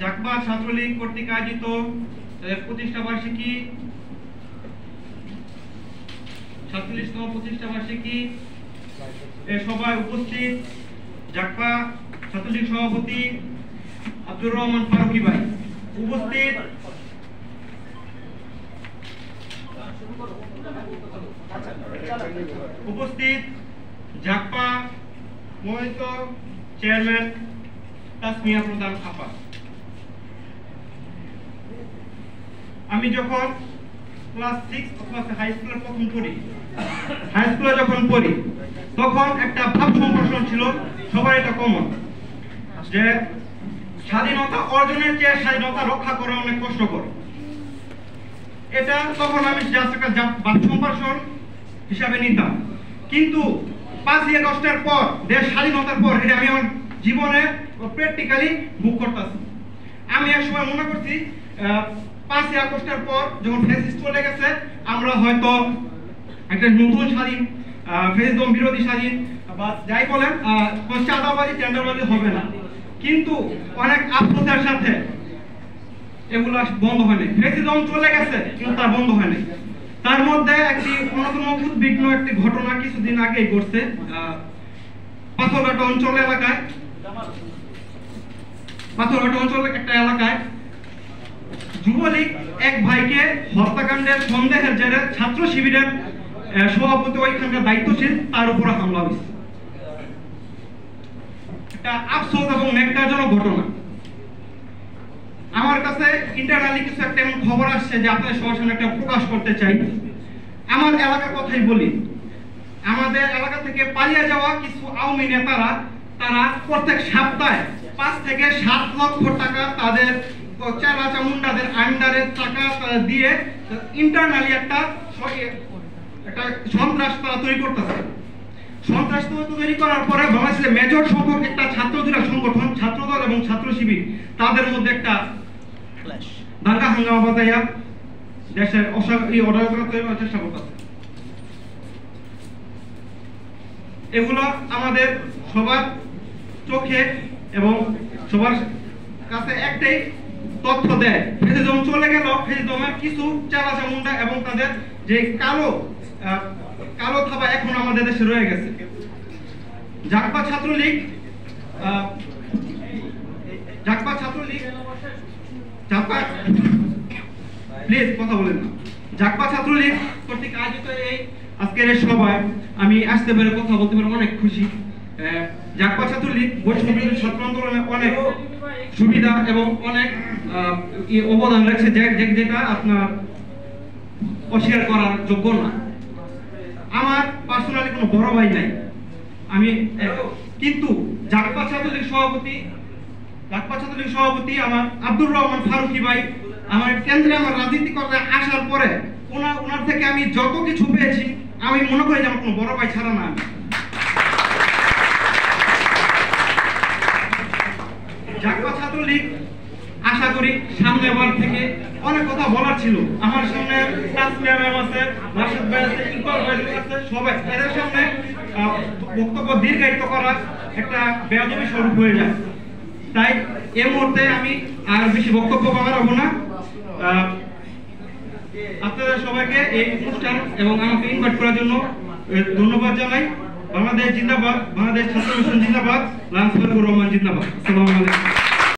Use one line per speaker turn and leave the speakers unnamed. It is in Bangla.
জাকবা ছাত্রলীগ কর্তৃক আয়োজিত প্রতিষ্ঠা বার্ষিকী 47তম প্রতিষ্ঠা বার্ষিকী এ সভায় উপস্থিত জাকবা ছাত্রলীগ সভাপতি আব্দুর রহমান ফারুকী ভাই, উপস্থিত জাকবা মনোনীত চেয়ারম্যান তাসমিয়া প্রধান আপা। আমি যখন ক্লাস 6 অথবা হাই স্কুলে প্রথম পড়ি, হাই স্কুলে যখন পড়ি তখন একটা ভাব সম্প্রসারণ ছিল, সবার এটা কমন, যে স্বাধীনতা অর্জনের চেয়ে স্বাধীনতা রক্ষা করা অনেক কষ্টকর। এটা তখন আমি জাস্ট একটা ভাব সম্প্রসারণ হিসাবে নিতাম, কিন্তু 5ই আগস্টের পর, দেশ স্বাধীনতার পর, এটা আমি আমার জীবনে প্র্যাকটিক্যালি ভোগ করতেছি। আমি এক সময় মনে করছি 5ই আগস্টের পর যখন ফ্যাসিস্ট চলে গেছে, আমরা হয়তো একটা নতুন স্বাধীন ফ্যাসিজম বিরোধী স্বাধীন বা যাই বলেন চাঁদাবাজি টেন্ডারবাজি হবে না, কিন্তু অনেক আফসোসের সাথে এগুলা বন্ধ হয়নি। ফ্যাসিজম চলে গেছে কিন্তু তা বন্ধ হয়নি। তার মধ্যে একটি অন্যতম উদ্বিগ্ন একটি ঘটনা কিছুদিন আগেই ঘটছে পাথরঘাটা অঞ্চল এলাকায়। পাথরঘাটা অঞ্চলের একটা এলাকায় যুবলীগ এক ভাইকে হত্যাকাণ্ডের সন্দেহের জেরে ছাত্র শিবিরের সভাপতি ওইখানকার দায়িত্বশীল তার উপরে হামলা হয়েছে। একটা আফসোস এবং ন্যাক্কারজনক ঘটনা। আমার কাছে ইন্টারনালি কিছু একটা এমন খবর আসছে যে আপনাদের সবার সামনে একটা প্রকাশ করতে চাই। আমার এলাকার কথাই বলি, আমাদের এলাকা থেকে পালিয়ে যাওয়া কিছু আওয়ামী নেতারা তারা প্রত্যেক সপ্তাহে 5 থেকে 7 লক্ষ টাকা তাদের চালা চামুন্ডাদের আন্ডারে টাকা দিয়ে ইন্টারনালি একটা সন্ত্রাস তারা তৈরি করতেছে। সন্ত্রাস তৈরি করার পরে বাংলাদেশের মেজর সংখ্যক একটা ছাত্রজীরা সংগঠন, ছাত্রদল এবং ছাত্র শিবির, তাদের মধ্যে একটা দাঙ্গা হাঙ্গামা বাতাইয়া দেশের অরাজকতা তৈরি করার চেষ্টা করতেছে। এগুলো আমাদের সবার চোখে এবং সবার কাছে একটাই তথ্য দেয়, ফ্যাসিজম চলে গেল, ফ্যাসিজমের কিছু চালাচামুন্ডা এবং তাদের যে কালো থাবা এখন আমাদের দেশে রয়ে গেছে। জাকবা ছাত্রলীগ প্লিজ কথা বলেন না। জাকবা ছাত্রলীগ কর্তৃক আয়োজিত এই আজকের এই সভায় আমি আসতে পেরে কথা বলতে পেরে অনেক খুশি। জাকবা ছাত্রলীগ বৈষম্য ছাত্র আন্দোলনে অনেক সুবিধা এবং অনেক অবদান রাখছে, যেটা আপনার অস্বীকার করার যোগ্য না। আমার পার্সোনালি কোনো বড় ভাই নাই, আমি কিন্তু জাকবা ছাত্রলীগ সভাপতি আমার আব্দুর রহমান ফারুকী ভাই আমার কেন্দ্রে আমার রাজনীতি করতে আসার পরে ওনার থেকে আমি যত কিছু পেয়েছি, আমি মনে করি যে আমার কোনো বড় ভাই ছাড়া না। জাকবা ছাত্রলীগ আশা করি সামনেবার থেকে অনেক কথা বলার ছিল। আমার সামনে তাসমিয়া ম্যাম আছে, রাশেদ ভাই আছে, ইকবাল ভাই আছে, সবাই এদের সামনে বক্তব্য দীর্ঘায়িত করা একটা বেয়াদবি স্বরূপ হয়ে যায়। তাই এই মুহূর্তে আমি আর বেশি বক্তব্য বাড়াবো না। আপনাদের সবাইকে এই অনুষ্ঠান এবং আমাকে ইনভাইট করার জন্য ধন্যবাদ জানাই। বাংলাদেশ জিন্দাবাদ, বাংলাদেশ ছাত্র মিশন জিন্দাবাদ, লান্স রহমান জিন্দাবাদ। আসসালামু আলাইকুম।